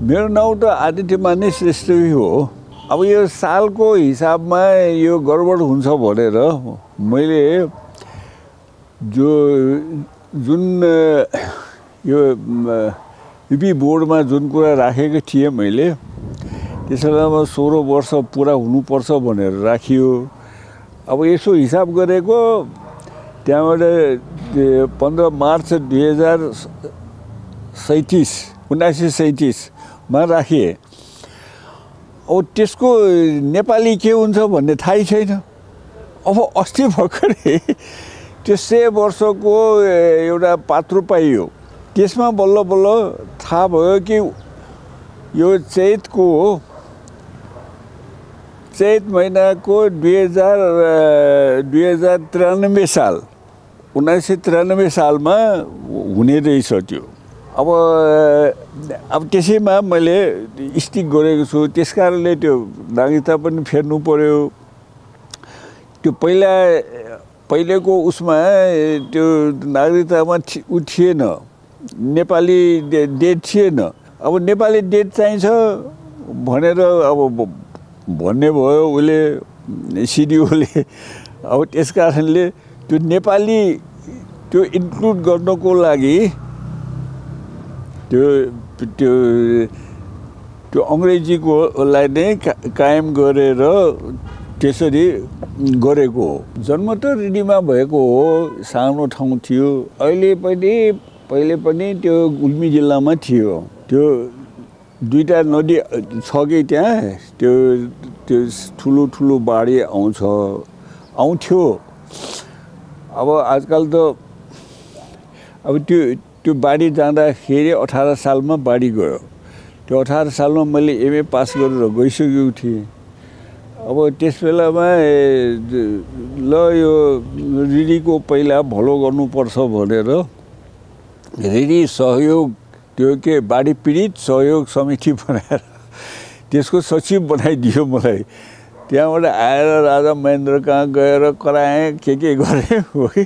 मेरो नाउँ त आदित्यमाने श्रेष्ठै हो। अब यो सालको हिसाबमा यो गडबड हुन्छ भनेर मैले जुन यो युपी बोर्डमा जुन कुरा राखेको थिएँ मैले त्यसैमा 16 वर्ष पुरा हुनुपर्छ भनेर राखियो। अब यसो हिसाब गरेको त्यहाँबाट 15 मार्च 1937 मा राखे। अब त्यसको नेपाली के हुन्छ भन्ने थाहै छैन। अब अस्ति भर्खरै त्यो 100 वर्षको एउटा पात्रो पाइयो। त्यसमा बल्ल बल्ल थाहा भयो कि यो चैत महिनाको 2093 साल 1993 सालमा हुने रहेछ त्यो। अब त्यसैमा मैले स्टिक गरेको छु। त्यसकारणले त्यो नागरिकता पनि फेर्नु पर्यो। त्यो पहिलेको उसमा त्यो नागरिकतामा थिएन, नेपाली डेट थिएन। अब नेपाली डेट चाहिन्छ भनेर अब भन्ने भयो उसले, सिडिओले। अब त्यसकारणले त्यो नेपाली त्यो इन्क्लुड गर्नको लागि त्यो अङ्ग्रेजीकोलाई नै कायम गरेर त्यसरी गरेको हो। जन्म त रेडिमा भएको हो, सानो ठाउँ थियो। पहिले पनि त्यो गुल्मी जिल्लामा थियो। त्यो दुईटा नदी छ कि त्यहाँ त्यो ठुलो बाढी आउँथ्यो। अब आजकल त अब त्यो बाढी जाँदाखेरि 18 सालमा बाढी गयो। त्यो 18 सालमा मैले एमए पास गरेर गइसकेको थिएँ। अब त्यस बेलामा ल यो रिडीको पहिला भलो गर्नुपर्छ भनेर रिडी सहयोग त्यो के बाढी पीडित सहयोग समिति बनाएर त्यसको सचिव बनाइदियो मलाई। त्यहाँबाट आएर राजा महेन्द्र कहाँ गएर कराएँ, के गरेँ हो कि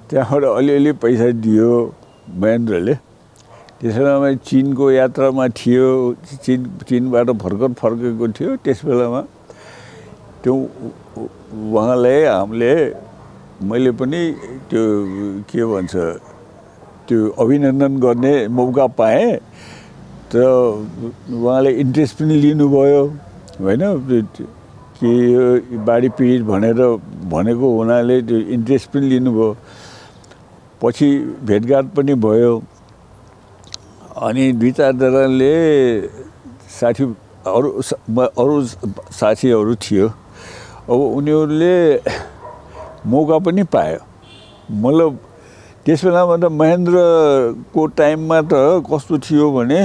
त्यहाँबाट अलिअलि पैसा दियो महेन्द्रले। त्यसैमा मैले चीनको यात्रामा थियो। चीनबाट भर्खर फर्केको थियो। त्यस बेलामा त्यो उहाँलाई मैले पनि त्यो के भन्छ त्यो अभिनन्दन गर्ने मौका पाएँ। तर उहाँले इन्ट्रेस्ट पनि लिनुभयो होइन। कि यो बाढी पीडित भनेको हुनाले त्यो इन्ट्रेस्ट पनि लिनुभयो। पछि भेटघाट पनि भयो। अनि 2-4 जनाले अरू साथीहरू थियो। अब उनीहरूले मौका पनि पायो। मतलब त्यस बेलामा त महेन्द्रको टाइममा त कस्तो थियो भने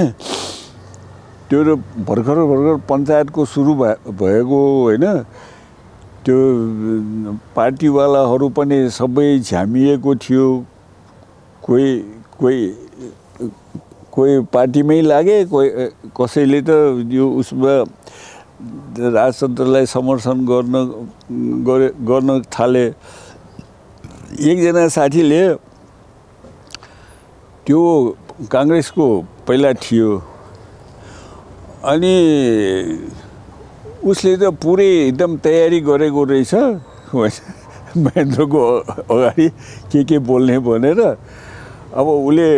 त्यो भर्खर पञ्चायतको सुरु भएको होइन। त्यो पार्टीवालाहरू पनि सबै झ्यामिएको थियो। कोही पार्टीमै लागे, कसैले त यो उसमा राजतन्त्रलाई समर्थन गर्न थाले। एकजना साथीले त्यो काङ्ग्रेसको पहिला थियो। अनि उसले त पुरै एकदम तयारी गरेको रहेछ महेन्द्रको अगाडि के बोल्ने भनेर। अब उसले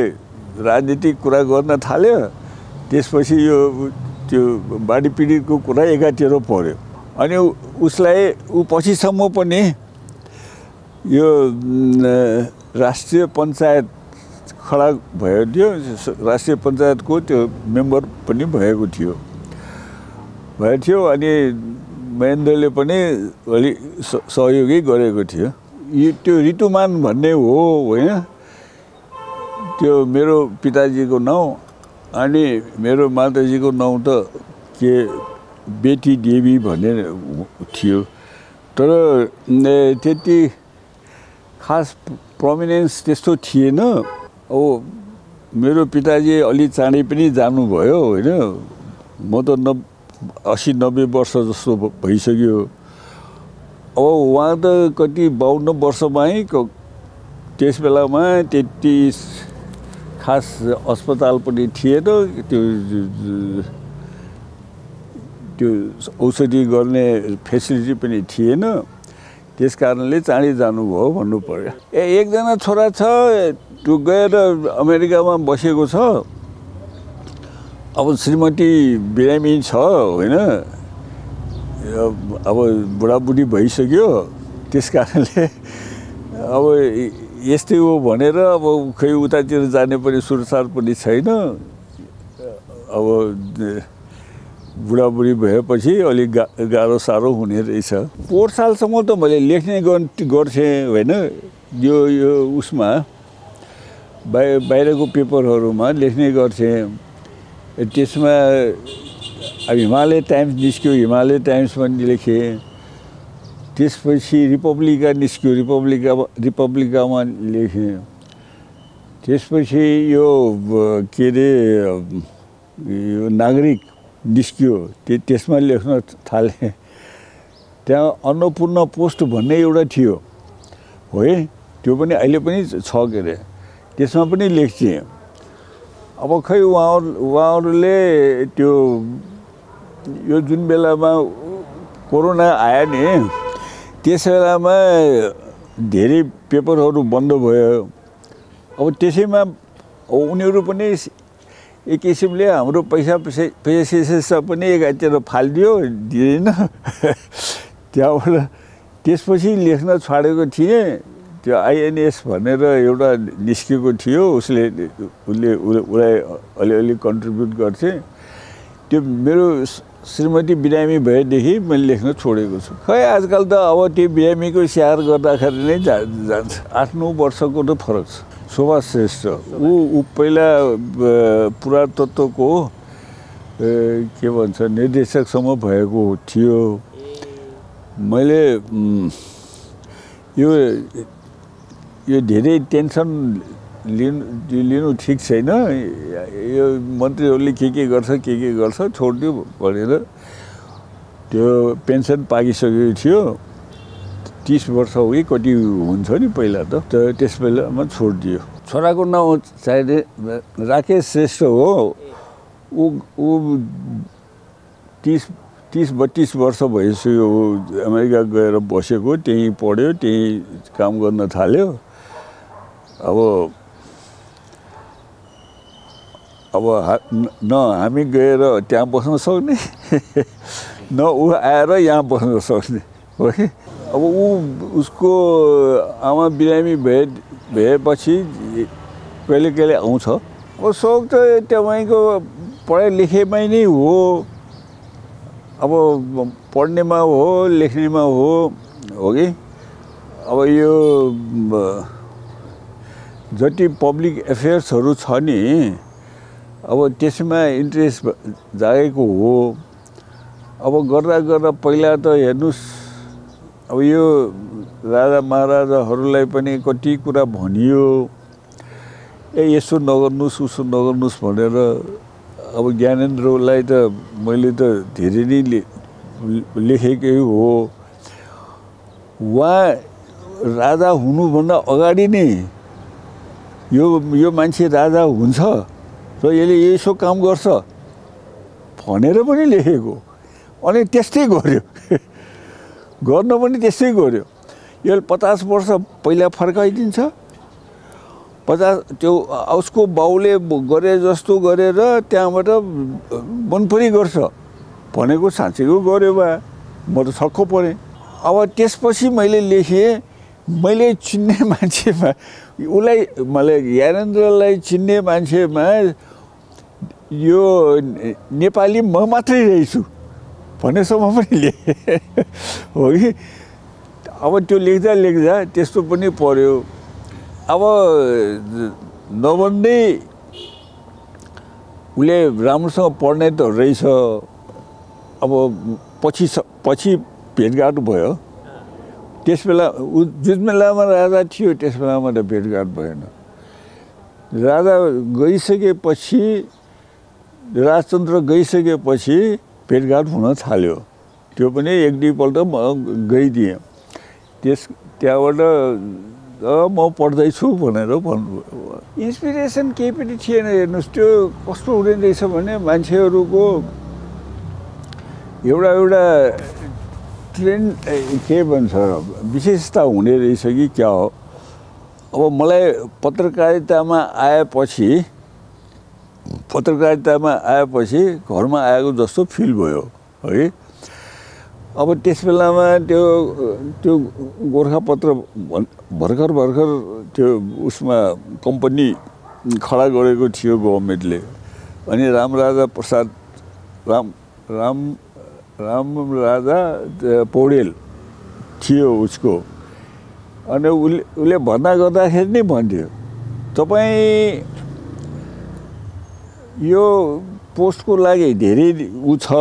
राजनीतिक कुरा गर्न थाल्यो। त्यसपछि त्यो बाढी पीडितको कुरा एकातिर पर्यो। अनि उसलाई पछिसम्म पनि यो राष्ट्रिय पञ्चायत खडा भएको थियो। राष्ट्रिय पञ्चायतको त्यो मेम्बर पनि भएको थियो। अनि महेन्द्रले पनि अलि सहयोगी गरेको थियो। त्यो ऋतुमान भन्ने हो होइन। त्यो मेरो पिताजीको नाउँ अनि मेरो माताजीको नाउँ त के बेटी देवी भन्ने थियो। तर त्यति खास प्रोमिनेन्स त्यस्तो थिएन। अब मेरो पिताजी अलि चाँडै पनि जानुभयो होइन। म त 80-90 वर्ष जस्तो भइसक्यो। अब उहाँ त कति 52 वर्षमै त्यस बेलामा त्यति खास अस्पताल पनि थिएन त्यो औषधि गर्ने फेसिलिटी पनि थिएन त्यस कारणले चाँडै जानुभयो भन्नु पर्यो एकजना छोरा छ त्यो गएर अमेरिकामा बसेको छ अब श्रीमती बिरामी छ होइन अब बुढाबुढी भइसक्यो त्यस कारणले अब यस्तै हो भनेर अब खै उतातिर जाने पनि सुरसार पनि छैन अब बुढाबुढी भएपछि अलिक गाह्रो साह्रो हुने रहेछ 4 सालसम्म त मैले लेख्ने गर्थेँ होइन यो उसमा बाहिरको पेपरहरूमा लेख्ने गर्थेँ त्यसमा अब हिमालय टाइम्स निस्क्यो हिमालय टाइम्समा लेखेँ त्यसपछि रिपब्लिका निस्क्यो रिपब्लिकामा लेखेँ त्यसपछि यो के अरे यो नागरिक निस्क्यो त्यसमा लेख्न थालेँ त्यहाँ अन्नपूर्ण पोस्ट भन्ने एउटा थियो हो त्यो पनि अहिले पनि छ के अरे त्यसमा पनि लेख्थेँ अब खै उहाँहरूले त्यो यो जुन बेलामा कोरोना आयो नि त्यस बेलामा धेरै पेपरहरू बन्द भयो अब त्यसैमा उनीहरू पनि एक किसिमले हाम्रो पैसा पनि एकातिर फालिदियो दिएन त्यहाँबाट त्यसपछि लेख्न छाडेको थिएँ त्यो आइएनएस भनेर एउटा निस्केको थियो उसलाई अलिअलि कन्ट्रिब्युट गर्थे त्यो मेरो श्रीमती बिरामी भएदेखि मैले लेख्न छोडेको छु खै आजकल त अब त्यो बिरामीको स्याहार गर्दाखेरि नै जान्छ 8-9 वर्षको त फरक छ शोभा श्रेष्ठ ऊ पहिला पुरातत्वको के भन्छ निर्देशकसम्म भएको थियो मैले यो धेरै टेन्सन लिनु ठिक छैन यो मन्त्रीहरूले के गर्छ छोडिदियो भनेर त्यो पेन्सन पाकिसकेको थियो 30 वर्ष हो कि कति हुन्छ नि पहिला त त्यस बेलामा छोडिदियो छोराको नाम चाहिए राकेश श्रेष्ठ हो ऊ 30-32 वर्ष भइसक्यो अमेरिका गएर बसेको त्यहीँ पढ्यो त्यहीँ काम गर्न थाल्यो अब न हामी गएर त्यहाँ बस्न सक्ने न ऊ आएर यहाँ बस्न सक्ने हो कि अब उसको आमा बिरामी भएपछि कहिले आउँछ अब शौक त तपाईँको पढाइ लेखेमै नै हो अब पढ्नेमा हो लेख्नेमा हो कि अब यो जति पब्लिक एफेयर्सहरू छ नि अब त्यसमा इन्ट्रेस्ट जागेको हो अब गर्दा पहिला त हेर्नुस् अब यो राजा महाराजाहरूलाई पनि कति कुरा भनियो यसो नगर्नुस् उसो नगर्नुस् भनेर अब ज्ञानेन्द्रलाई त मैले त धेरै नै लेखेकै हो उहाँ राजा हुनुभन्दा अगाडि नै यो मान्छे राजा हुन्छ र यसले यसो काम गर्छ भनेर पनि लेखेको अनि त्यस्तै गर्यो गर्न पनि त्यस्तै गर्यो यो 50 वर्ष पहिला फर्काइदिन्छ 50 त्यो उसको बाउले गरे जस्तो गरेर त्यहाँबाट मनपरी गर्छ भनेको साँच्चैको गर्यो बा म त छक्क परेँ अब त्यसपछि मैले लेखेँ मैले चिन्ने मान्छेमा उसलाई मलाई ज्ञानेन्द्रलाई चिन्ने मान्छेमा यो नेपाली म मात्रै रहेछु भनेसम्म पनि लेखेँ हो कि अब त्यो लेख्दा त्यस्तो पनि पर्यो अब नभन्दै उसले राम्रोसँग पढ्ने त रहेछ अब पछि भेटघाट भयो त्यस बेला जुन बेलामा राजा थियो त्यस बेलामा त भेटघाट भएन राजा गइसकेपछि राजतन्त्र गइसकेपछि भेटघाट हुन थाल्यो त्यो पनि एक दुईपल्ट म गइदिएँ त्यहाँबाट म पढ्दैछु भनेर भन्नुभयो। इन्सपिरेसन केही पनि थिएन। हेर्नुहोस् त्यो कस्तो हुँदै रहेछ भने मान्छेहरूको एउटा ट्रेन्ड के भन्छ विशेषता हुने रहेछ कि क्या हो। अब मलाई पत्रकारितामा आएपछि घरमा आएको जस्तो फिल भयो है। अब त्यस बेलामा त्यो गोरखापत्र भर्खर त्यो उसमा कम्पनी खडा गरेको थियो गभर्मेन्टले। अनि रामराजा पौडेल थियो उसको। अनि उसले भर्ना गर्दाखेरि नै भन्थ्यो तपाईँ यो पोस्टको लागि धेरै उ छ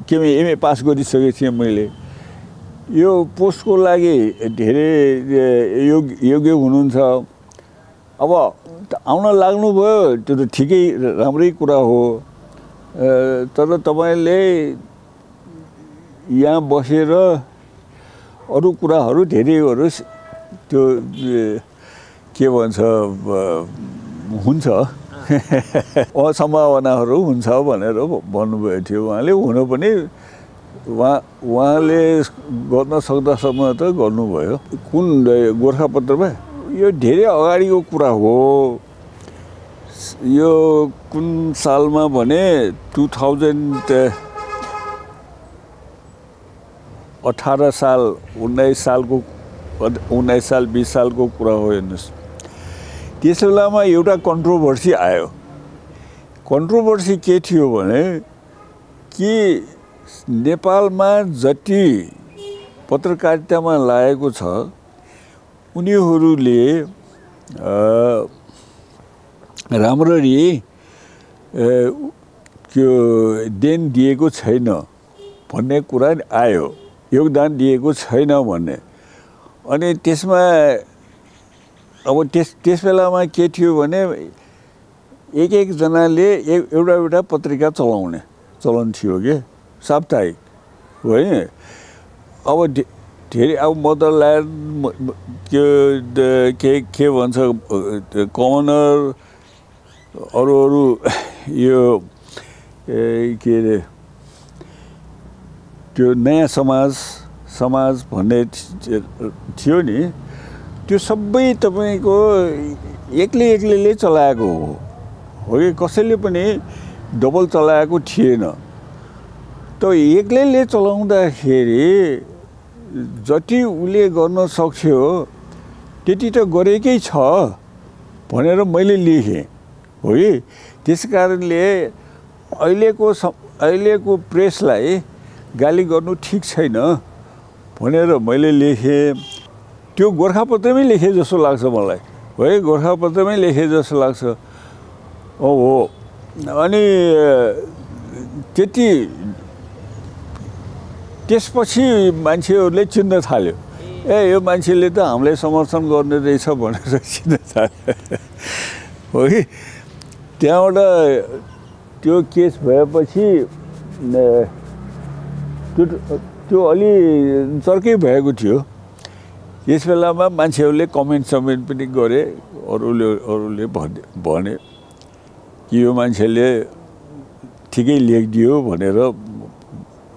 के एमए पास गरिसकेको थिएँ मैले। यो पोस्टको लागि धेरै योग्य हुनुहुन्छ। अब आउन लाग्नुभयो त्यो त ठिकै राम्रै कुरा हो। तर तपाईँले यहाँ बसेर अरू कुराहरू धेरैहरू त्यो के भन्छ हुन्छ असम्भावनाहरू हुन्छ भनेर भन्नुभएको थियो उहाँले। हुन पनि उहाँले गर्न सक्दासम्म त गर्नुभयो। कुन गोरखापत्रमा यो धेरै अगाडिको कुरा हो। यो कुन सालमा भने 2018 साल 19 साल 20 सालको कुरा हो। हेर्नुहोस् त्यस बेलामा एउटा कन्ट्रोभर्सी आयो। कन्ट्रोभर्सी के थियो भने कि नेपालमा जति पत्रकारितामा लागेको छ उनीहरूले राम्ररी त्यो देन दिएको छैन भन्ने कुरा आयो। योगदान दिएको छैन भन्ने। अनि त्यसमा अब त्यस बेलामा के थियो भने एकजनाले एउटा पत्रिका चलाउने चलन थियो के साप्ताहिक होइन। अब धेरै अब मदरल्यान्ड के भन्छ कमनर अरू यो के अरे त्यो नयाँ समाज भन्ने थियो नि। त्यो सबै तपाईँको एक्लैले चलाएको हो कि कसैले पनि डबल चलाएको थिएन। त एक्लैले चलाउँदाखेरि जति उसले गर्न सक्थ्यो त्यति त गरेकै छ भनेर मैले लेखेँ हो कि। त्यस कारणले अहिलेको प्रेसलाई गाली गर्नु ठिक छैन भनेर मैले लेखेँ। त्यो गोरखापत्रमै लेखेँ जस्तो लाग्छ मलाई है। गोरखापत्रमै लेखेँ जस्तो लाग्छ। हो अनि त्यसपछि मान्छेहरूले चिन्न थाल्यो यो मान्छेले त हामीलाई समर्थन गर्ने रहेछ भनेर चिन्न थाल्यो हो कि। त्यहाँबाट त्यो केस भएपछि त्यो अलि चर्कै भएको थियो। यस बेलामा मान्छेहरूले कमेन्ट पनि गरे। अरूले भने कि यो मान्छेले ठिकै लेखिदियो भनेर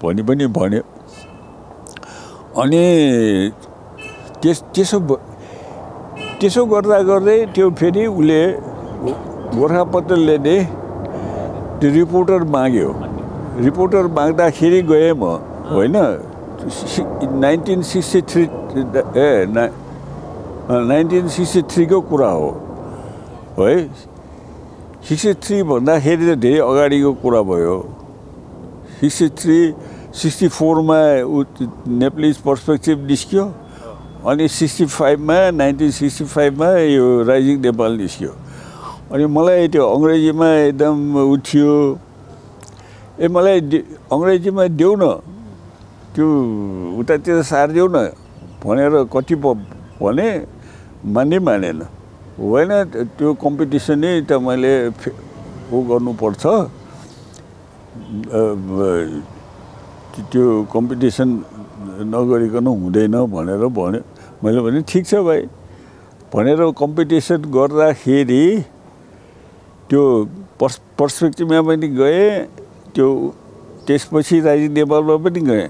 पनि भन्यो। अनि त्यसो गर्दै त्यो फेरि उसले गोरखापत्रले नै त्यो रिपोर्टर माग्यो। रिपोर्टर माग्दाखेरि गएँ म होइन। 1963 को कुरा हो है। 63 भन्दाखेरि त धेरै अगाडिको कुरा भयो। 64 मा नेप्लिज पर्सपेक्टिभ निस्क्यो। अनि 1965 मा यो राइजिङ नेपाल निस्क्यो। अनि मलाई त्यो अङ्ग्रेजीमा एकदम उठ्यो मलाई अङ्ग्रेजीमा देऊ न त्यो उतातिर सारिदेऊ न भनेर कति भने मानेन होइन। त्यो कम्पिटिसनै त मैले गर्नुपर्छ। त्यो कम्पिटिसन नगरिकन हुँदैन भनेर भन्यो। मैले भने ठिक छ भाइ भनेर कम्पिटिसन गर्दाखेरि त्यो पर्सपेक्टिभमा पनि गए त्यो त्यसपछि राजी नेपालमा पनि गए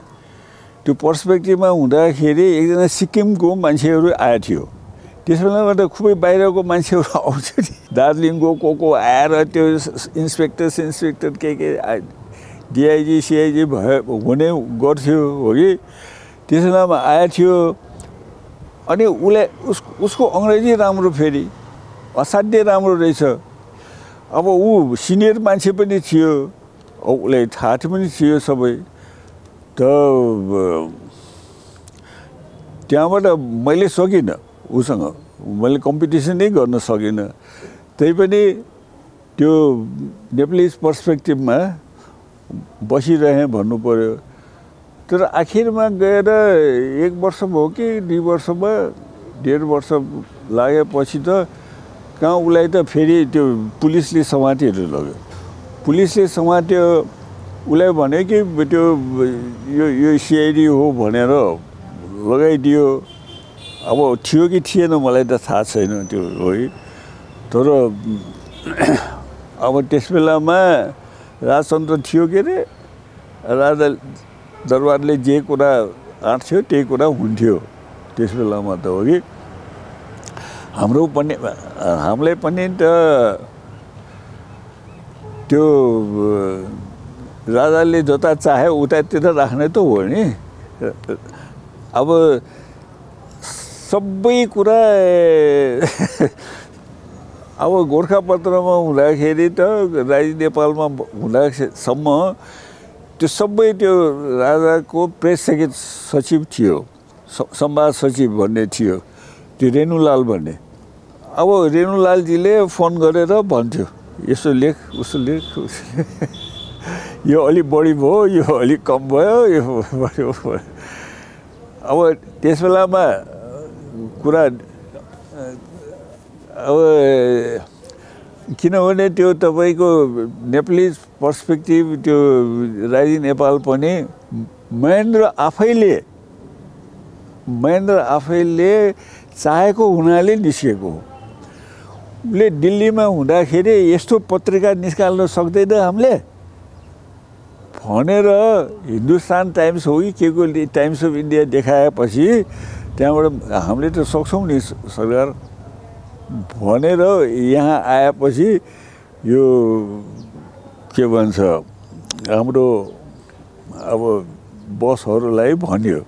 त्यो पर्सपेक्टिभमा हुँदाखेरि एकजना सिक्किमको मान्छेहरू आए थियो त्यसबेलामा त खुबै बाहिरको मान्छेहरू आउँछ नि दार्जिलिङको को आएर त्यो इन्सपेक्टर के डिआइजी सिआइजी हुने गर्थ्यो हो कि त्यसबेलामा आए थियो अनि उसको अङ्ग्रेजी राम्रो फेरि असाध्यै राम्रो रहेछ अब ऊ सिनियर मान्छे पनि थियो उसलाई थाहा पनि थियो सबै त त्यहाँबाट मैले सकिनँ उसँग मैले कम्पिटिसनै गर्न सकिनँ त्यही पनि त्यो नेपालीज पर्सपेक्टिभमा बसिरहेँ भन्नु पर्यो तर आखिरमा गएर 1 वर्ष भयो कि 2 वर्षमा 1.5 वर्ष लागेपछि त कहाँ उसलाई त फेरि त्यो पुलिसले समातेर लग्यो पुलिसले समात्यो उसलाई भने कि त्यो यो सिआइडी हो भनेर लगाइदियो अब थियो कि थिएन मलाई त थाहा छैन त्यो है तर अब त्यस बेलामा राजतन्त्र थियो के अरे राजा दरबारले जे कुरा आँट्थ्यो त्यही कुरा हुन्थ्यो त्यस बेलामा त हो कि हामीले पनि त त्यो राजाले जता चाहे उतातिर राख्ने त हो नि अब सबै कुरा अब गोरखापत्रमा हुँदाखेरि त राजी नेपालमा हुँदासम्म त्यो सबै त्यो राजाको प्रेस सचिव थियो संवाद सचिव भन्ने थियो त्यो रेणुलाल भन्ने अब रेणुलालजीले फोन गरेर भन्थ्यो यसो लेख उसो लेख यो अलि बढी भयो यो अलि कम भयो यो बढ्यो अब त्यस बेलामा कुरा अब किनभने त्यो तपाईको नेपालीज पर्सपेक्टिभ त्यो राजी नेपाल पनि महेन्द्र आफैले चाहेको हुनाले निस्केको हो उसले दिल्लीमा हुँदाखेरि यस्तो पत्रिका निकाल्न सक्दैन हामीले भनेर हिन्दुस्तान टाइम्स हो कि केको टाइम्स अफ इन्डिया देखाएपछि त्यहाँबाट हामीले त सक्छौँ नि सरकार भनेर यहाँ आएपछि यो के भन्छ हाम्रो अब बसहरूलाई भन्यो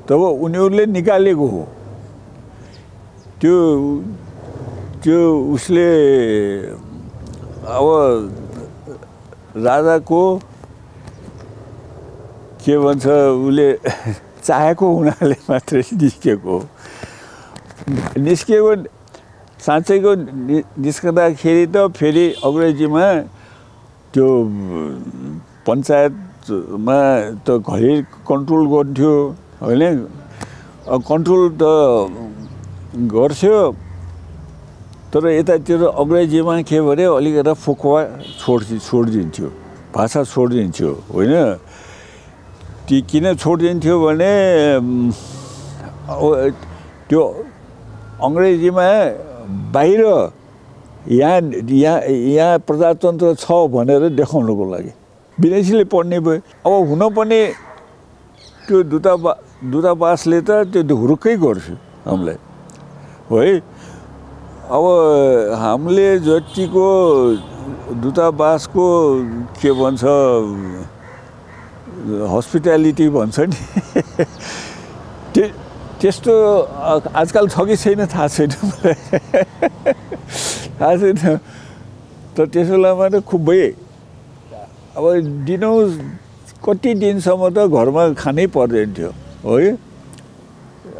तब उनीहरूले निकालेको हो त्यो उसले अब राजाको के भन्छ उसले चाहेको हुनाले मात्रै निस्केको साँच्चैको निस्कँदाखेरि त फेरि अङ्ग्रेजीमा त्यो पञ्चायतमा त घरि कन्ट्रोल गर्थ्यो होइन कन्ट्रोल त गर्थ्यो तर यतातिर अङ्ग्रेजीमा के भने अलिकति फुक्वा छोडिदिन्थ्यो भाषा छोडिदिन्थ्यो होइन ती किन छोडिदिन्थ्यो भने त्यो अङ्ग्रेजीमा बाहिर यहाँ प्रजातन्त्र छ भनेर देखाउनको लागि विदेशीले पढ्ने भयो अब हुन पनि त्यो दूतावासले त त्यो हुरुक्कै गर्छ हामीलाई है अब हामीले जतिको दूतावासको के भन्छ हस्पिटालिटी भन्छ नि त्यस्तो आजकल छ कि छैन थाहा छैन मलाई थाहा छैन तर त्यस बेलामा त खुबै अब दिनौँ कति दिनसम्म त घरमा खानै पर्दैन थियो है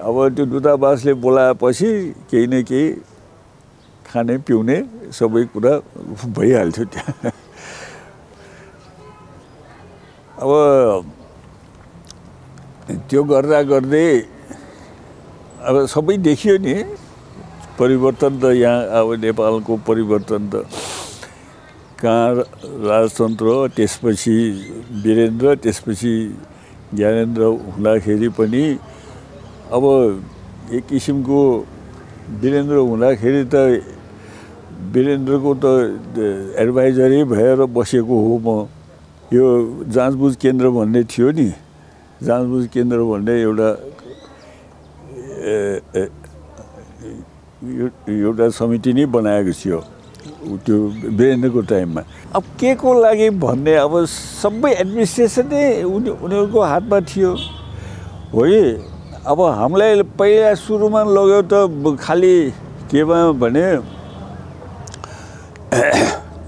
अब त्यो दूतावासले बोलाएपछि केही न केही खाने पिउने सबै कुरा भइहाल्थ्यो त्यहाँ अब त्यो गर्दै अब सबै देखियो नि परिवर्तन त यहाँ अब नेपालको परिवर्तन त कहाँ राजतन्त्र त्यसपछि वीरेन्द्र त्यसपछि ज्ञानेन्द्र हुँदाखेरि पनि अब एक किसिमको वीरेन्द्र हुँदाखेरि त वीरेन्द्रको त एडभाइजरै भएर बसेको हो म। यो जाँचबुझ केन्द्र भन्ने थियो नि, जाँचबुझ केन्द्र भन्ने एउटा समिति नै बनाएको थियो त्यो वीरेन्द्रको टाइममा। अब के को लागि भन्ने अब सबै एडमिनिस्ट्रेसन नै उनीहरूको हातमा थियो हो। अब हामीलाई पहिला सुरुमा लग्यो त खालि केमा भने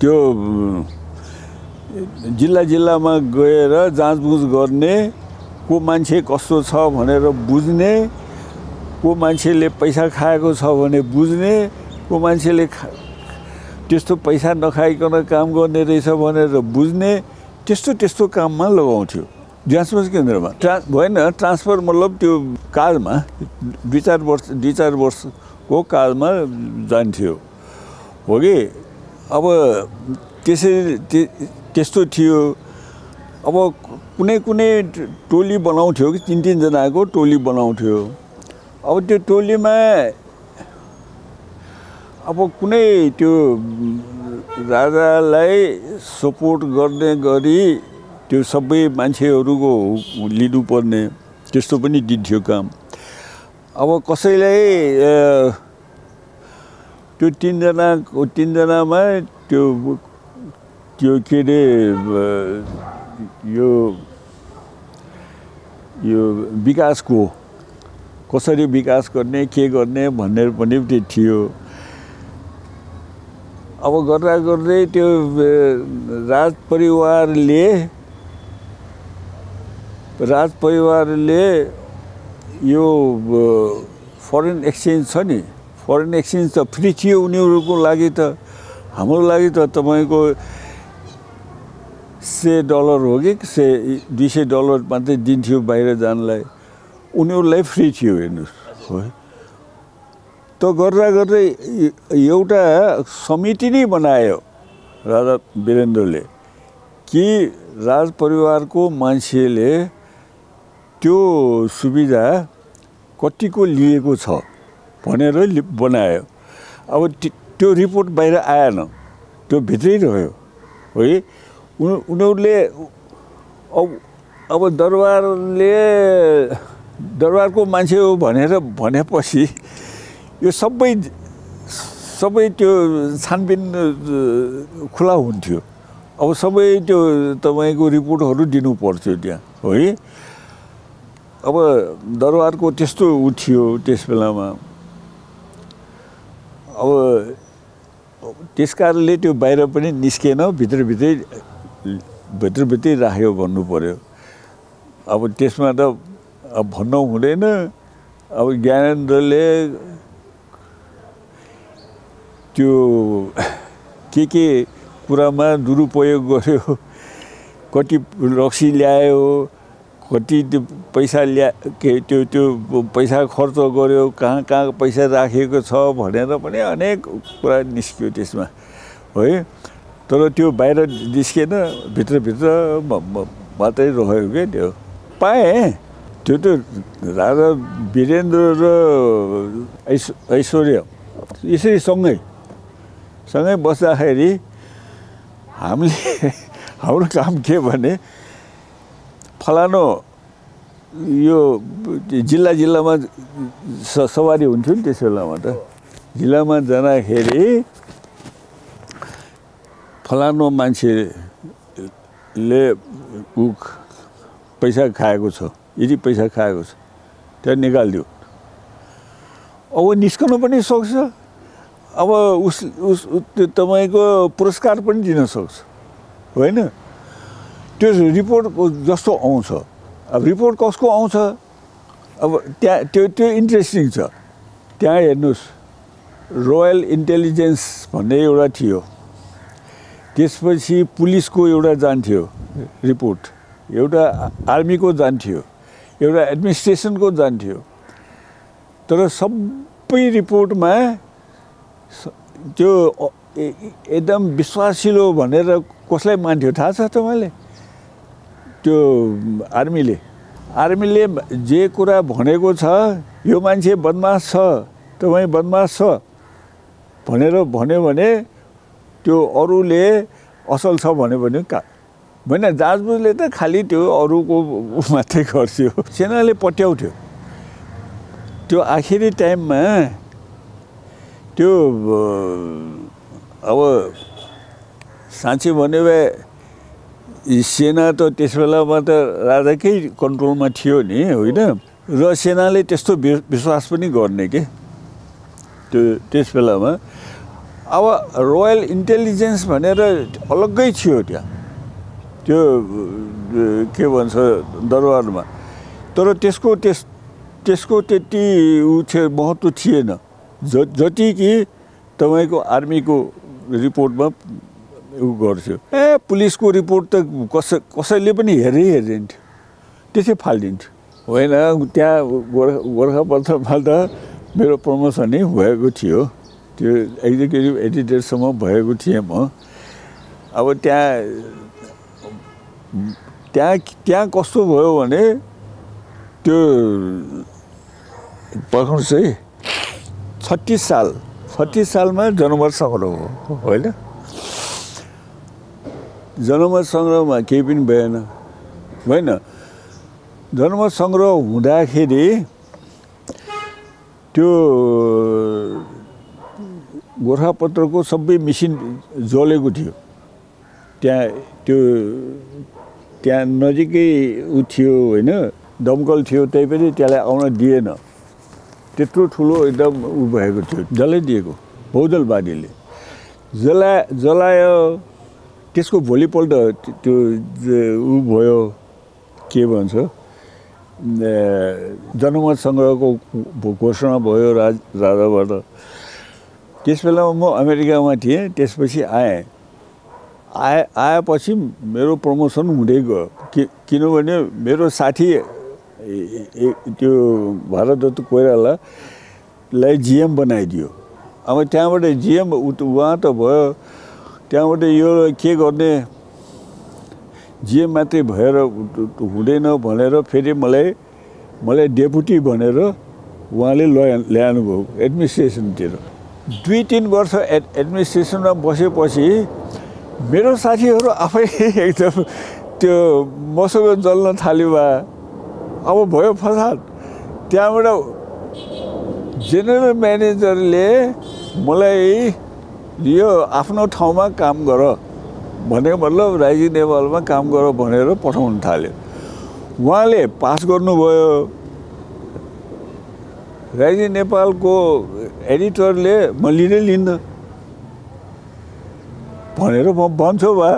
त्यो जिल्लामा गएर जाँचबुझ गर्ने, को मान्छे कस्तो छ भनेर बुझ्ने, को मान्छेले पैसा खाएको छ भने बुझ्ने, को मान्छेले त्यस्तो पैसा नखाइकन काम गर्ने रहेछ भनेर बुझ्ने, त्यस्तो काममा लगाउँथ्यो जाँचबुझ केन्द्रमा। भएन ट्रान्सफर मतलब त्यो कालमा 2-4 वर्षको कालमा जान्थ्यो हो कि। अब त्यस्तो थियो। अब कुनै टोली बनाउँथ्यो कि 3 जनाको टोली बनाउँथ्यो। अब त्यो टोलीमा अब कुनै त्यो राजालाई सपोर्ट गर्ने गरी त्यो सबै मान्छेहरूको लिनुपर्ने त्यस्तो पनि दिन्थ्यो काम। अब कसैलाई त्यो 3 जनामा त्यो के अरे यो विकासको कसरी विकास गर्ने के गर्ने भन्ने पनि थियो। अब गर्दै त्यो राजपरिवारले यो फरेन एक्सचेन्ज छ नि, फरेन एक्सचेन्ज त फ्री थियो उनीहरूको लागि त। हाम्रो लागि त तपाईँको $100 हो कि $200 मात्रै दिन्थ्यो बाहिर जानलाई, उनीहरूलाई फ्री थियो हेर्नुहोस् हो। त गर्दै एउटा समिति नै बनायो राजा वीरेन्द्रले कि राजपरिवारको मान्छेले त्यो सुविधा कतिको लिएको छ भनेर बनायो। अब त्यो रिपोर्ट बाहिर आएन, त्यो भित्रै रह्यो है। उनीहरूले अब दरबारको मान्छे हो भनेपछि यो सबै त्यो छानबिन खुला हुन्थ्यो। अब सबै त्यो तपाईँको रिपोर्टहरू दिनु पर्थ्यो त्यहाँ है। अब दरबारको त्यस्तो थियो त्यस बेलामा। अब त्यस कारणले त्यो बाहिर पनि निस्केन, भित्रभित्रै राख्यो भन्नु पर्यो। अब त्यसमा त अब भन्नु हुँदैन। अब ज्ञानेन्द्रले त्यो के कुरामा दुरुपयोग गर्यो, कति रक्सी ल्यायो, कति त्यो पैसा त्यो पैसा खर्च गर्यो, कहाँ पैसा राखेको छ भनेर पनि अनेक कुरा निस्क्यो त्यसमा है। तर त्यो बाहिर निस्केन, भित्रभित्र मात्रै रह्यो क्या त्यो। पाएँ त्यो त राजा वीरेन्द्र र ऐश्वर्या यसरी सँगै बस्दाखेरि हाम्रो काम के भने फलानो यो जिल्लामा सवारी हुन्थ्यो नि त्यस बेलामा त। जिल्लामा जाँदाखेरि फलानो मान्छेले पैसा खाएको छ, यदि पैसा खाएको छ त्यहाँ निकालिदियो। अब निस्कनु पनि सक्छ, अब तपाईँको पुरस्कार पनि दिन सक्छ होइन। त्यो रिपोर्ट जस्तो आउँछ। अब रिपोर्ट कसको आउँछ, अब त्यहाँ त्यो इन्ट्रेस्टिङ छ। त्यहाँ हेर्नुहोस्, रोयल इन्टेलिजेन्स भन्ने एउटा थियो, त्यसपछि पुलिसको एउटा जान्थ्यो रिपोर्ट, एउटा आर्मीको जान्थ्यो, एउटा एडमिनिस्ट्रेसनको जान्थ्यो। तर सबै रिपोर्टमा त्यो एकदम विश्वासिलो भनेर कसलाई मान्थ्यो थाहा छ तपाईँले? त्यो आर्मीले जे कुरा भनेको छ यो मान्छे बदमास छ तपाईँ बदमास छ भनेर भन्यो भने त्यो अरूले असल छ भन्यो भने होइन जाजबुजले त खालि त्यो अरूको मात्रै गर्थ्यो सेनाले पट्याउँथ्यो त्यो आखिरी टाइममा त्यो अब साँच्चै भन्यो भए सेना त त्यस बेलामा त राजाकै कन्ट्रोलमा थियो नि होइन र सेनाले त्यस्तो विश्वास पनि गर्ने के त्यो त्यस बेलामा अब रोयल इन्टेलिजेन्स भनेर अलग्गै थियो त्यहाँ त्यो के भन्छ दरबारमा तर त्यसको त्यति महत्त्व थिएन जति कि तपाईँको आर्मीको रिपोर्टमा गर्थ्यो पुलिसको रिपोर्ट त कसैले पनि हेरिन्थ्यो त्यसै फालिदिन्थ्यो होइन त्यहाँ गोर्खापत्रमा त मेरो प्रमोसन नै भएको थियो त्यो एक्जिक्युटिभ एडिटरसम्म भएको थिएँ म अब त्यहाँ कस्तो भयो भने त्यो पर्खनुहोस् है 36 सालमा जनमत सङ्ग्रह हो होइन जनमत सङ्ग्रहमा केही पनि भएन होइन जनमत सङ्ग्रह हुँदाखेरि त्यो गोर्खापत्रको सबै मिसिन जलेको थियो त्यहाँ नजिकै उ थियो होइन दमकल थियो त्यही पनि त्यसलाई आउन दिएन त्यत्रो ठुलो एकदम उ भएको थियो जलाइदिएको बहुदलवादीले जलायो त्यसको भोलिपल्ट त्यो उ भयो के भन्छ जनमत सङ्ग्रहको घोषणा भयो राजाबाट त्यस बेलामा म अमेरिकामा थिएँ त्यसपछि आएपछि मेरो प्रमोसन हुँदै गयो किनभने मेरो साथी त्यो भारतरत्न कोइरालालाई जिएम बनाइदियो अब त्यहाँबाट जिएम उहाँ त भयो त्यहाँबाट यो के गर्ने जिएम मात्रै भएर हुँदैन भनेर फेरि मलाई डेपुटी भनेर उहाँले ल्याउनु भयो एडमिनिस्ट्रेसनतिर 2-3 वर्ष एडमिनिस्ट्रेसनमा बसेपछि मेरो साथीहरू आफै एकदम त्यो मसँग जल्न थाल्यो बा अब भयो फसाद त्यहाँबाट जेनरल म्यानेजरले मलाई यो आफ्नो ठाउँमा काम गर भनेको मतलब राइजिङ नेपालमा काम गर भनेर पठाउन थाल्यो उहाँले पास गर्नुभयो राइजिङ नेपालको एडिटरले म लिँदै लिन्न भनेर म भन्छु बा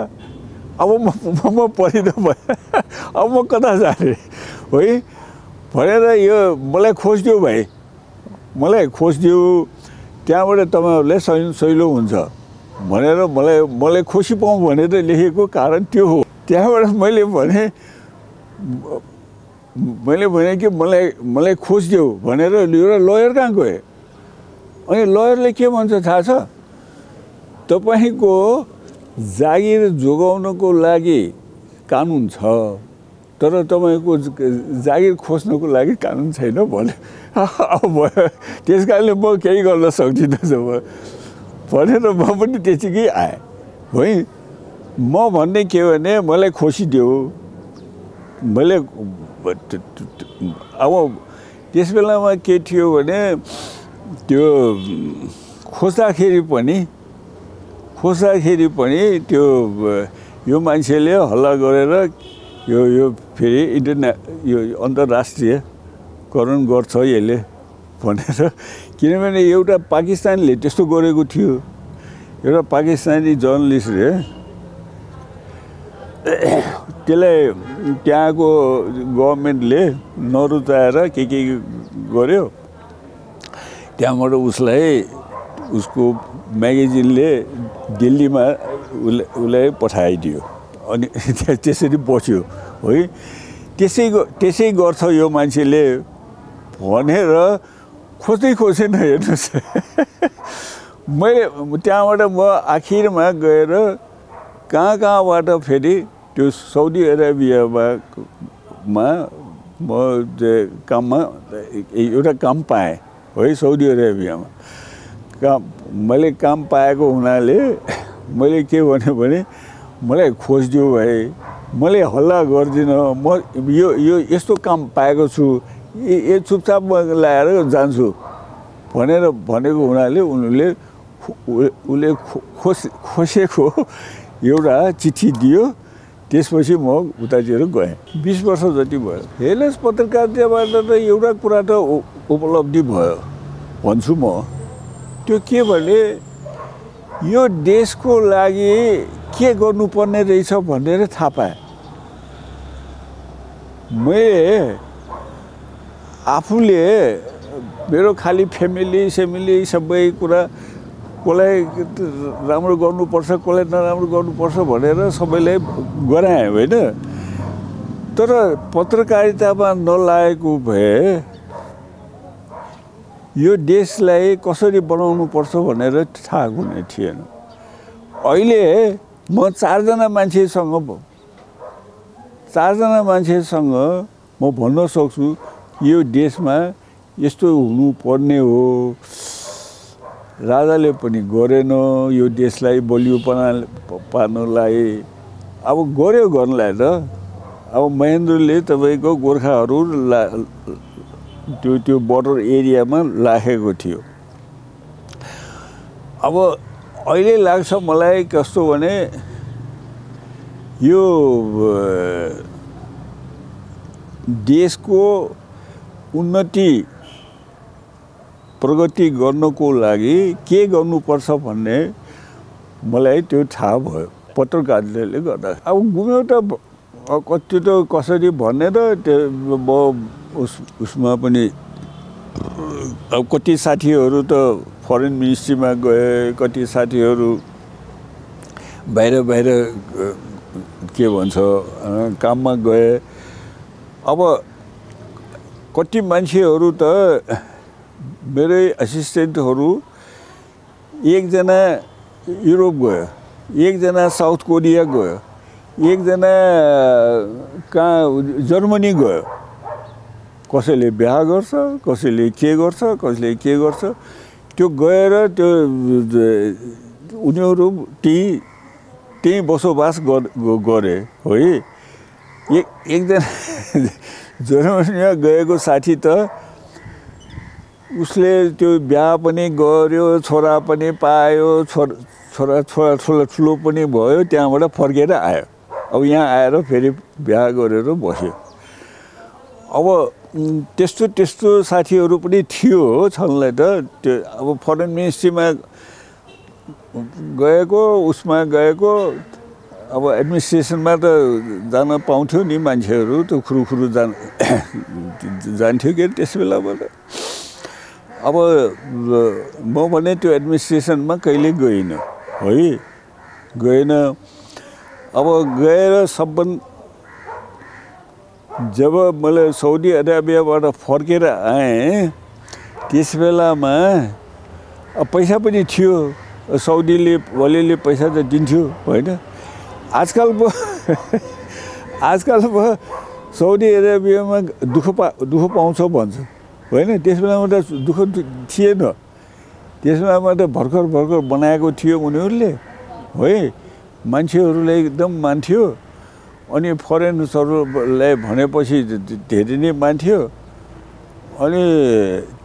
अब म परिद भयो अब म कता जाने है भनेर यो मलाई खोजिदियो भाइ मलाई खोजिदियो त्यहाँबाट तपाईँहरूले सहिलो हुन्छ भनेर मलाई खुसी पाऊँ भनेर लेखेको कारण त्यो हो त्यहाँबाट मैले भने कि मलाई खोजिदेऊ भनेर एउटा लयर कहाँ गएँ अनि लयरले के भन्छ थाहा छ तपाईँको जागिर जोगाउनको लागि कानुन छ तर तपाईँको जागिर खोज्नको लागि कानुन छैन भने अब भयो त्यस कारणले म केही गर्न सक्दिनँ भनेर म पनि त्यतिकै आएँ है म भन्ने के भने मलाई खोसिदेऊ मैले अब त्यस बेलामा के थियो भने त्यो खोज्दाखेरि पनि त्यो यो मान्छेले हल्ला गरेर यो फेरि यो अन्तर्राष्ट्रियकरण गर्छ यसले भनेर किनभने एउटा पाकिस्तानले त्यस्तो गरेको थियो एउटा पाकिस्तानी जर्नलिस्टले त्यसलाई त्यहाँको गभर्मेन्टले नरुचाएर के गर्यो त्यहाँबाट उसको म्यागजिनले दिल्लीमा उसलाई पठाइदियो अनि त्यसरी बच्यो है त्यसै गर्छ यो मान्छेले भनेर खोजेन हेर्नुहोस् मैले त्यहाँबाट म आखिरमा गएर कहाँबाट फेरि त्यो साउदी अरेबियामा म काममा एउटा काम पाएँ है साउदी अरेबियामा मैले काम पाएको हुनाले मैले के भने मलाई खोजिदियो भए मैले हल्ला गर्दिनँ म यो यस्तो काम पाएको छु ए चुपचाप म ल्याएर जान्छु भनेको हुनाले उसले खोसेको एउटा चिठी दियो त्यसपछि म उतातिर गएँ 20 वर्ष जति भयो हेर्नुहोस् पत्रकारिताबाट त एउटा कुरा त उपलब्धि भयो भन्छु म त्यो के भने यो देशको लागि के गर्नुपर्ने रहेछ भनेर थाहा पाएँ मैले आफूले मेरो खाली फ्यामिली सबै कुरा कसलाई राम्रो गर्नुपर्छ कसलाई नराम्रो गर्नुपर्छ भनेर सबैलाई गराएँ होइन तर पत्रकारितामा नलागेको भए यो देशलाई कसरी बनाउनु पर्छ भनेर थाहा हुने थिएन अहिले म चारजना मान्छेसँग म भन्न सक्छु यो देशमा यस्तो हुनुपर्ने हो राजाले पनि गरेन यो देशलाई बलियो पार्नलाई अब गर्यो गर्नलाई त अब महेन्द्रले तपाईँको गोर्खाहरू त्यो बोर्डर एरियामा राखेको थियो अब अहिले लाग्छ मलाई कस्तो भने यो देशको उन्नति प्रगति गर्नको लागि के गर्नुपर्छ भन्ने मलाई त्यो थाहा भयो पत्रकारिताले गर्दा अब गुम्यो त कति त कसरी भन्ने त त्यो म उसमा पनि अब कति साथीहरू त फरेन मिनिस्ट्रीमा गए कति साथीहरू बाहिर के भन्छ काममा गए अब कति मान्छेहरू त मेरै असिस्टेन्टहरू एकजना युरोप गयो एकजना साउथ कोरिया गयो एकजना कहाँ जर्मनी गयो कसैले बिहा गर्छ कसैले के गर्छ त्यो गएर त्यो उनीहरू त्यही बसोबास गरे है एकजना जर्मनीमा गएको साथी त उसले त्यो बिहा पनि गर्यो छोरा पनि पायो छोरा ठुलो पनि भयो त्यहाँबाट फर्केर आयो अब यहाँ आएर फेरि बिहा गरेर बस्यो अब त्यस्तो साथीहरू पनि थियो छनलाई त त्यो अब फरेन मिनिस्ट्रीमा गएको अब एडमिनिस्ट्रेसनमा त जान पाउँथ्यो नि मान्छेहरू त खुरुखुरु जान्थ्यो के त्यस बेलामा त अब म भने त्यो एडमिनिस्ट्रेसनमा कहिले गइनँ है अब गएर जब मैले साउदी अरेबियाबाट फर्केर आएँ त्यस बेलामा पैसा पनि थियो साउदीले भोलिले पैसा त दिन्थ्यो होइन आजकल साउदी अरेबियामा दुःख पाउँछ भन्छ होइन त्यस बेलामा त दुःख थिएन त्यस बेलामा त भर्खर बनाएको थियो उनीहरूले है मान्छेहरूलाई एकदम मान्थ्यो अनि फरेनर्सहरूलाई भनेपछि धेरै नै मान्थ्यो अनि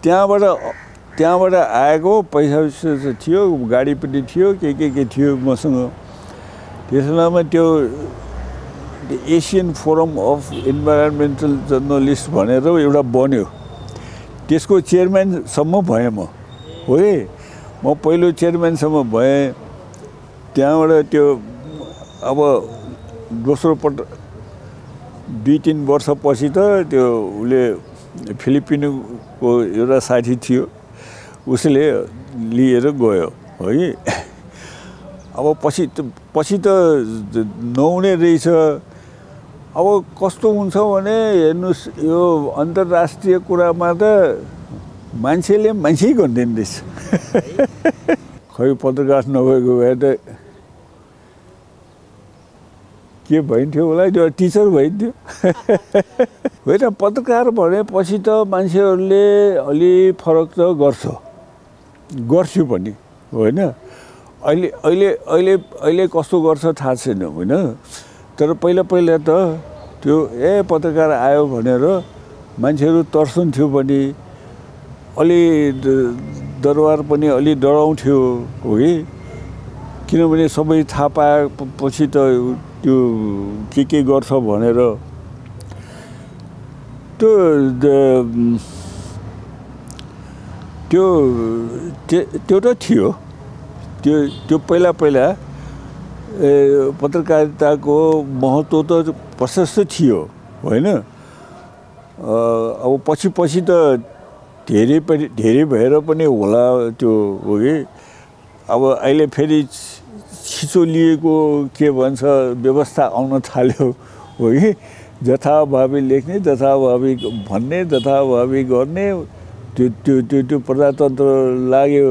त्यहाँबाट आएको पैसा थियो गाडी पनि थियो के थियो मसँग त्यस बेलामा त्यो एसियन फोरम अफ इन्भाइरोन्मेन्टल जर्नलिस्ट भनेर एउटा बन्यो त्यसको चेयरम्यानसम्म भएँ म है म पहिलो चेयरम्यानसम्म भएँ त्यहाँबाट त्यो अब दोस्रो पल्ट 2-3 वर्षपछि त त्यो उसले फिलिपिनको एउटा साथी थियो उसले लिएर गयो है अब पछि त नहुने रहेछ अब कस्तो हुन्छ भने हेर्नुस् यो अन्तर्राष्ट्रिय कुरामा त मान्छेले मान्छे गर्दैन रहेछ खै पत्रकार नभएको भए त के भइन्थ्यो होला त्यो टिचर भइन्थ्यो होइन पत्रकार भनेपछि त मान्छेहरूले अलि फरक त गर्छु पनि होइन अहिले कस्तो गर्छ थाहा छैन होइन तर पहिला त त्यो पत्रकार आयो भनेर मान्छेहरू तर्सन्थ्यो पनि अलि दरबार पनि अलि डराउँथ्यो हो कि किनभने सबै थाहा पाएपछि त त्यो के गर्छ भनेर त्यो त थियो त्यो पहिला पत्रकारिताको महत्त्व त प्रशस्त थियो होइन अब पछि त धेरै भएर पनि होला त्यो हो कि अब अहिले फेरि छिचोलिएको के भन्छ व्यवस्था आउन थाल्यो हो कि जथाभावी लेख्ने जथाभावी भन्ने जथाभावी गर्ने त्यो प्रजातन्त्र लाग्यो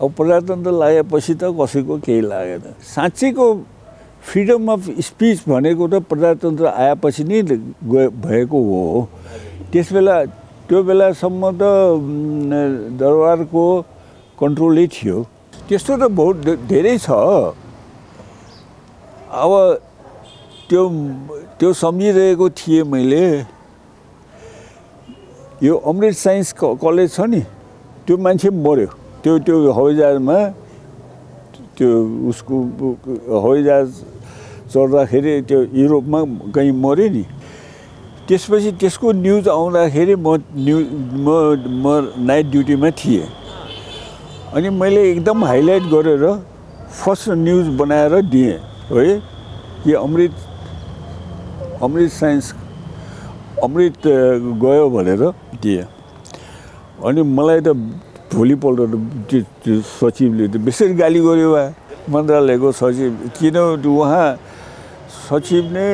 अब प्रजातन्त्र लागेपछि त कसैको केही लागेन साँच्चैको फ्रिडम अफ स्पिच भनेको त प्रजातन्त्र आएपछि नै भएको हो त्यो बेलासम्म त दरबारको कन्ट्रोलै थियो त्यस्तो त बहुत धेरै छ अब त्यो सम्झिरहेको थिएँ मैले यो अमृत साइन्स कलेज छ नि त्यो मान्छे मर्यो त्यो हवाईजहाजमा त्यो उसको हवाईजहाज चढ्दाखेरि त्यो युरोपमा कहीँ मर्यो नि त्यसपछि त्यसको न्युज आउँदाखेरि म नाइट ड्युटीमा थिएँ अनि मैले एकदम हाइलाइट गरेर फर्स्ट न्युज बनाएर दिएँ है कि अमृत गयो भनेर दिएँ अनि मलाई त भोलिपल्ट त्यो सचिवले त बेसरी गाली गर्यो वा मन्त्रालयको सचिव किन उहाँ सचिव नै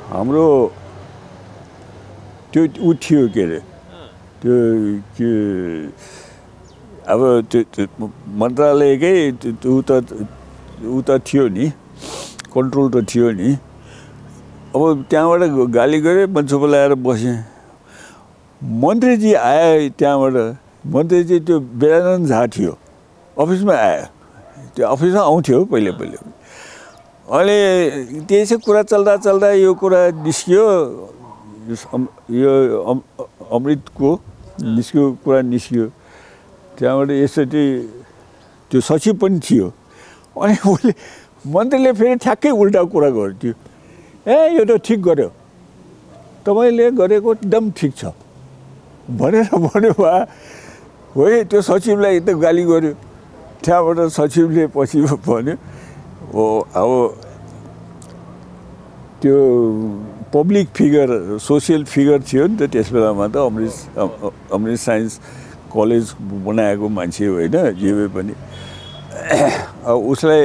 हाम्रो त्यो थियो के अरे त्यो के अब त्यो मन्त्रालयकै ऊ त थियो नि कन्ट्रोल त थियो नि अब त्यहाँबाट गाली गरे म चुप लगाएर बसेँ मन्त्रीजी आयो त्यहाँबाट मन्त्रीजी त्यो बेलानन्द झा थियो अफिसमा आयो त्यो अफिसमा आउँथ्यो पहिले अहिले त्यसै कुरा चल्दा यो कुरा निस्कियो यो अमृतको कुरा निस्कियो त्यहाँबाट यसरी त्यो सचिव पनि थियो अनि उसले मन्त्रीले फेरि ठ्याक्कै उल्टा कुरा गर्थ्यो यो त ठिक गर्यो तपाईँले गरेको एकदम ठिक छ भनेर भन्यो भए हो त्यो सचिवलाई एकदम गाली गर्यो त्यहाँबाट सचिवले पछि भन्यो हो अब त्यो पब्लिक फिगर सोसियल फिगर थियो नि त त्यस बेलामा त अमृत साइन्स कलेज बनाएको मान्छे होइन जे भए पनि उसले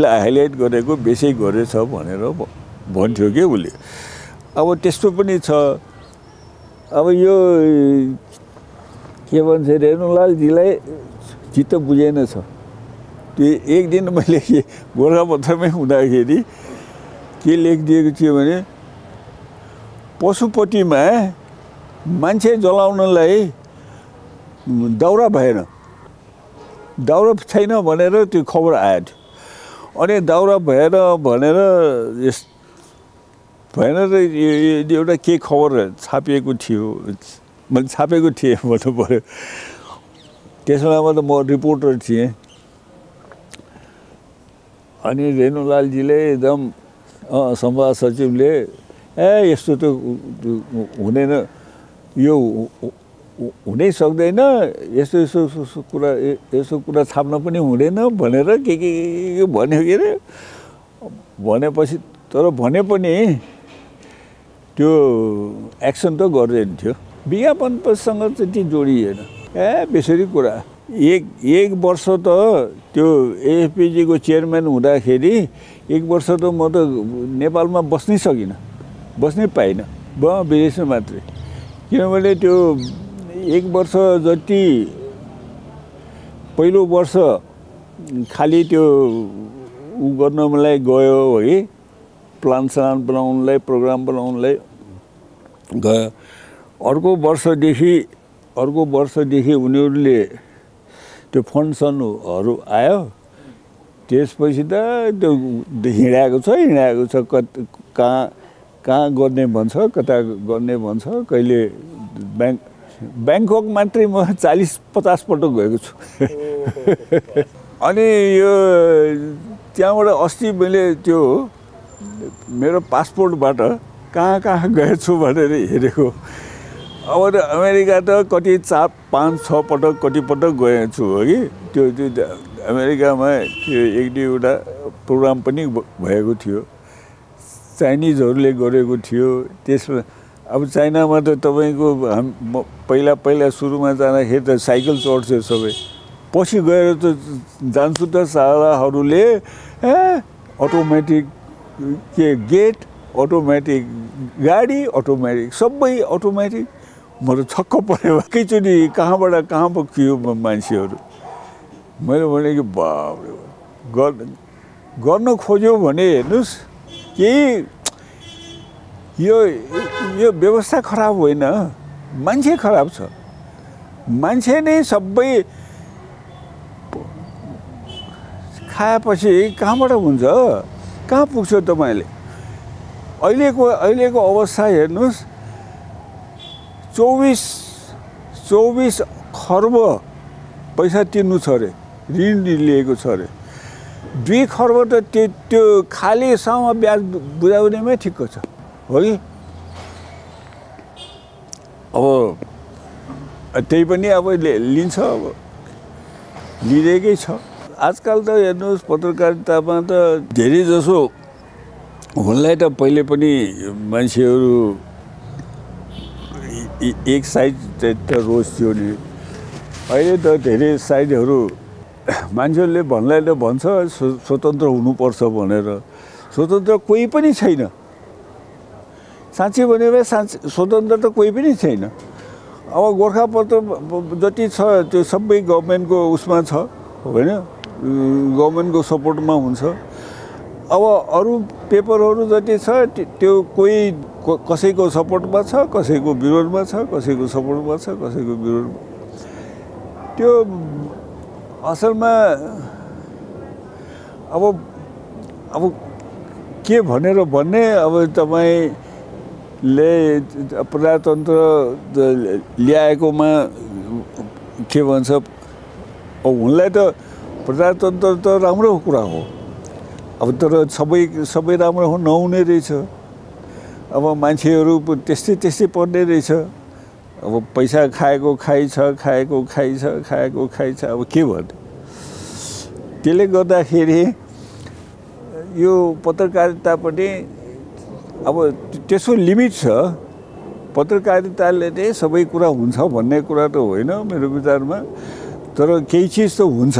हाइलाइट गरेको बेसै गरेछ भनेर भन्थ्यो कि उसले अब त्यस्तो पनि छ अब यो के भन्छ रेणुलालजीलाई चित्त बुझेन छ त्यो एक दिन मैले गोरखापत्रमै हुँदाखेरि के लेखिदिएको थियो भने पशुपतिमा मान्छे जलाउनलाई दाउरा भएन दाउरा छैन भनेर त्यो खबर आयो थियो अनि दाउरा भएन भनेर एउटा के खबर छापिएको थियो मैले छापेको थिएँ भन्नु पऱ्यो त्यस बेलामा त म रिपोर्टर थिएँ अनि रेणुलालजीले एकदम संवाद सचिवले यस्तो त हुँदैन यो हुनै सक्दैन यस्तो कुरा छाप्न पनि हुँदैन भनेर के भन्यो के अरे भनेपछि तर भने पनि त्यो एक्सन त गर्दैन थियो विज्ञापनसँग त्यति जोडिएन बेसरी कुरा एक वर्ष त त्यो एएफपीजीको चेयरम्यान हुँदाखेरि एक वर्ष त म त नेपालमा बस्नै पाइनँ विदेशमा मात्रै किनभने त्यो एक वर्ष जति पहिलो वर्ष खालि त्यो उ गर्नलाई गयो है प्लान बनाउनलाई प्रोग्राम बनाउनलाई गयो अर्को वर्षदेखि उनीहरूले त्यो फन्ड्सहरू आयो त्यसपछि त त्यो हिँडाएको छ कहाँ गर्ने भन्छ कता गर्ने भन्छ कहिले ब्याङ्कक मात्रै म 40-50 पटक गएको छु अनि यो त्यहाँबाट अस्ति मैले त्यो मेरो पासपोर्टबाट कहाँ गएछु भनेर हेरेको अब त अमेरिका त कति 4-5-6 पटक कति पटक गएछु हो कि त्यो अमेरिकामा त्यो एक दुईवटा प्रोग्राम पनि भएको थियो चाइनिजहरूले गरेको थियो त्यसमा अब चाइनामा त तपाईको पहिला सुरुमा जाँदाखेरि त साइकल चढ्थ्यो सबै पछि गएर त जान्छु त साराहरूले अटोमेटिक के गेट अटोमेटिक गाडी अटोमेटिक सबै अटोमेटिक म त छक्क परेँ एकैचोटि कहाँबाट कहाँ पुग्यो मान्छेहरू मैले भने कि बाप गर्न खोज्यो भने हेर्नुहोस् केही यो व्यवस्था खराब होइन मान्छे खराब छ मान्छे नै सबै खाएपछि कहाँबाट हुन्छ कहाँ पुग्छ तपाईले अहिलेको अवस्था हेर्नुहोस् 24 खर्ब पैसा तिर्नु छ रे ऋण लिएको छ रे 2 खर्ब त त्यो खाली सामा ब्याज बुझाउनेमै ठिक्क छ हो कि अब त्यही पनि अब लिन्छ अब लिँदैकै छ आजकल त हेर्नुहोस् पत्रकारितामा त धेरै जसो हुनलाई त पहिले पनि मान्छेहरू एक साइड त रोज थियो नि अहिले त धेरै साइडहरू मान्छेहरूले भन्नलाई त भन्छ स्वतन्त्र हुनुपर्छ भनेर स्वतन्त्र कोही पनि छैन साँच्चै भने स्वतन्त्र त कोही पनि छैन अब गोरखापत्र जति छ त्यो सबै गभर्नमेन्टको उसमा छ होइन गभर्नमेन्टको सपोर्टमा हुन्छ अब अरू पेपरहरू जति छ त्यो कोही कसैको सपोर्टमा छ कसैको विरोधमा छ कसैको सपोर्टमा छ कसैको विरोधमा त्यो असलमा अब के भनेर भन्ने अब तपाईले प्रजातन्त्र ल्याएकोमा के भन्छ उनलाई त प्रजातन्त्र त राम्रो कुरा हो अब तर सबै राम्रो हो नहुने रहेछ अब मान्छेहरू त्यस्तै पर्ने रहेछ अब पैसा खाएको खाइ छ अब के भन्ने त्यसले गर्दाखेरि यो पत्रकारिता पनि अब त्यसको लिमिट छ पत्रकारिताले नै सबै कुरा हुन्छ भन्ने कुरा त होइन मेरो विचारमा तर केही चिज त हुन्छ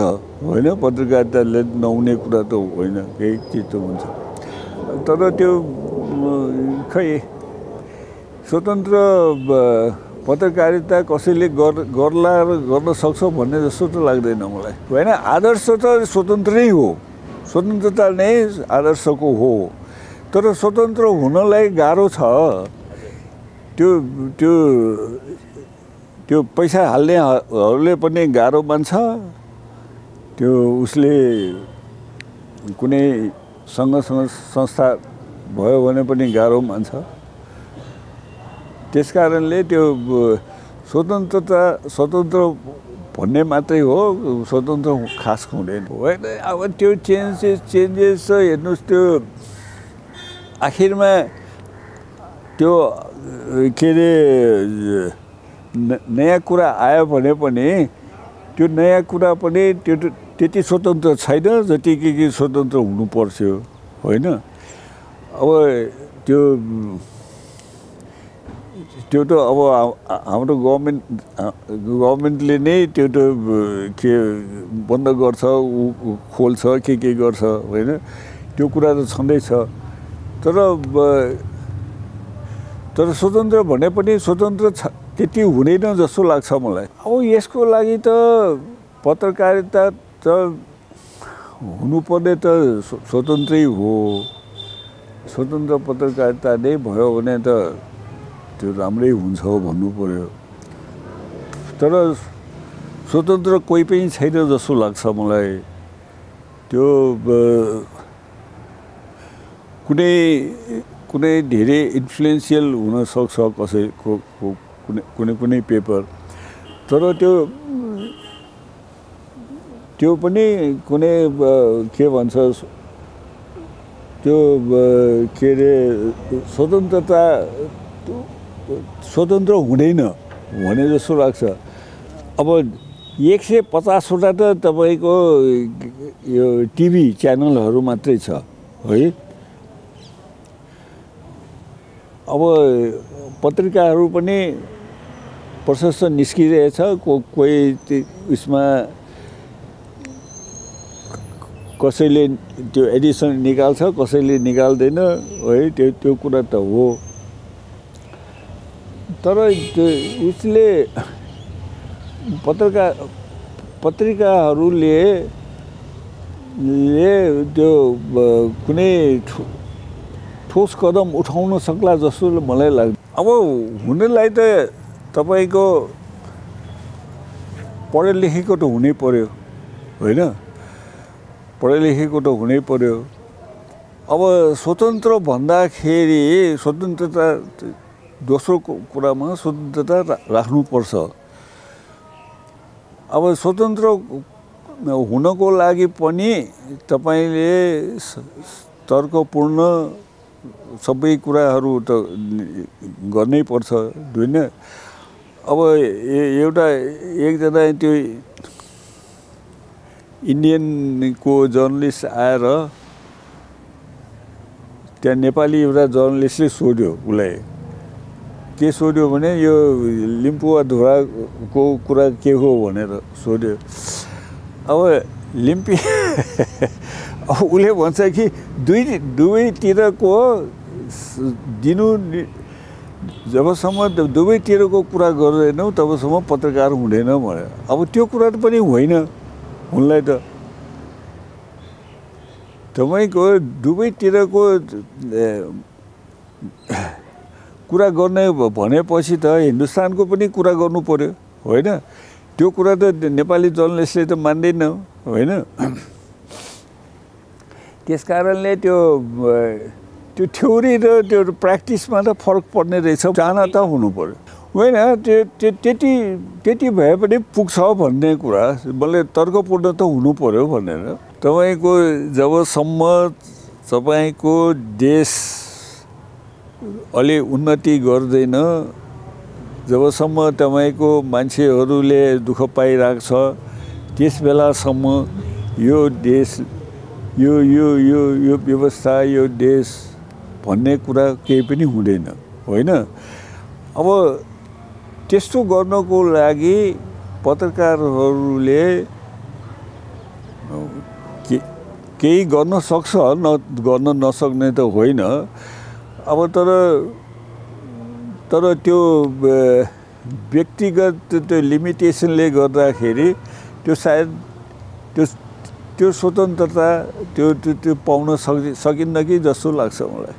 होइन पत्रकारिताले नहुने कुरा त होइन केही चिज त हुन्छ तर त्यो खै स्वतन्त्र पत्रकारिता कसैले गर्ला र गर्न सक्छ भन्ने जस्तो त लाग्दैन मलाई होइन आदर्श त स्वतन्त्रै हो स्वतन्त्रता नै आदर्शको हो तर स्वतन्त्र हुनलाई गाह्रो छ त्यो पैसा हाल्नेहरूले पनि गाह्रो मान्छ त्यो उसले कुनै संस्था भयो भने पनि गाह्रो मान्छ त्यसकारणले त्यो स्वतन्त्र भन्ने मात्रै हो स्वतन्त्र खास हुँदैन होइन अब त्यो चेन्जेस हेर्नुहोस् त्यो आखिरमा त्यो के अरे नयाँ कुरा आयो भने पनि त्यो नयाँ कुरा पनि त्यो त्यति स्वतन्त्र छैन जति के स्वतन्त्र हुनुपर्थ्यो होइन अब त्यो त अब हाम्रो गभर्नमेन्टले नै त्यो त के बन्द गर्छ खोल्छ के गर्छ होइन त्यो कुरा त छँदैछ तर स्वतन्त्र भने पनि स्वतन्त्र त्यति हुँदैन जस्तो लाग्छ मलाई अब यसको लागि त पत्रकारिता त हुनुपर्ने त स्वतन्त्रै हो स्वतन्त्र पत्रकारिता नै भयो भने त त्यो राम्रै हुन्छ भन्नु पर्यो। तर स्वतन्त्र कोही पनि छैन जस्तो लाग्छ मलाई। त्यो कुनै धेरै इन्फ्लुएन्सियल हुन सक्छ कसैको कुनै पेपर, तर त्यो पनि कुनै के भन्छ त्यो के अरे स्वतन्त्र हुँदैन भने जस्तो लाग्छ। अब 150वटा त तपाईको यो टिभी च्यानलहरू मात्रै छ है। अब पत्रिकाहरू पनि प्रशस्त निस्किरहेछ, कोही उसमा कसैले त्यो एडिसन निकाल्छ, कसैले निकाल्दैन है, त्यो कुरा त हो। तर उसले पत्रिकाहरूले त्यो कुनै ठोस कदम उठाउन सक्ला जस्तो मलाई लाग्छ। अब हुनलाई त तपाईको पढे लेखेको त हुनै पर्यो होइन, पढे लेखेको त हुनै पर्यो। अब स्वतन्त्र भन्दाखेरि स्वतन्त्रता दोस्रो कुरामा स्वतन्त्रता राख्नुपर्छ। अब स्वतन्त्र हुनको लागि पनि तपाईले तर्कपूर्ण सबै कुराहरू त गर्नै पर्छ हैन। अब एकजना त्यो इन्डियनको जर्नलिस्ट आएर त्यहाँ नेपाली एउटा जर्नलिस्टले सोध्यो उसलाई, के सोध्यो भने यो लिम्पुवा धुराको कुरा के हो भनेर सोध्यो। अब लिम्पी अब उसले भन्छ कि दुवैतिरको दिनु, जबसम्म दुवैतिरको कुरा गर्दैनौ तबसम्म पत्रकार हुँदैन भने। अब त्यो कुरा पनि होइन उनलाई त। तपाईको दुवैतिरको कुरा गर्ने भनेपछि त हिन्दुस्तानको पनि कुरा गर्नु पर्यो होइन। त्यो कुरा त नेपाली जर्नलिस्टले त मान्दैन होइन। त्यसकारणले त्यो थ्योरी र त्यो प्र्याक्टिसमा त फरक पर्ने रहेछ। चाहना त हुनु पर्यो होइन, त्यति भए पनि पुग्छ भन्ने कुरा, बल्ल तर्कपूर्ण त हुनु पर्यो भनेर। तपाईको जबसम्म तपाईको देश अलि उन्नति गर्दैन, जबसम्म तपाईको मान्छेहरूले दुःख पाइरहेको छ, त्यस बेलासम्म यो देश यो व्यवस्था, यो देश भन्ने कुरा केही पनि हुँदैन होइन। अब त्यस्तो गर्नको लागि पत्रकारहरूले केही गर्न सक्छ, गर्न नसक्ने त होइन। अब तर त्यो व्यक्तिगत त्यो लिमिटेसनले गर्दाखेरि त्यो सायद त्यो स्वतन्त्रता त्यो पाउन सकिन्न कि जस्तो लाग्छ मलाई।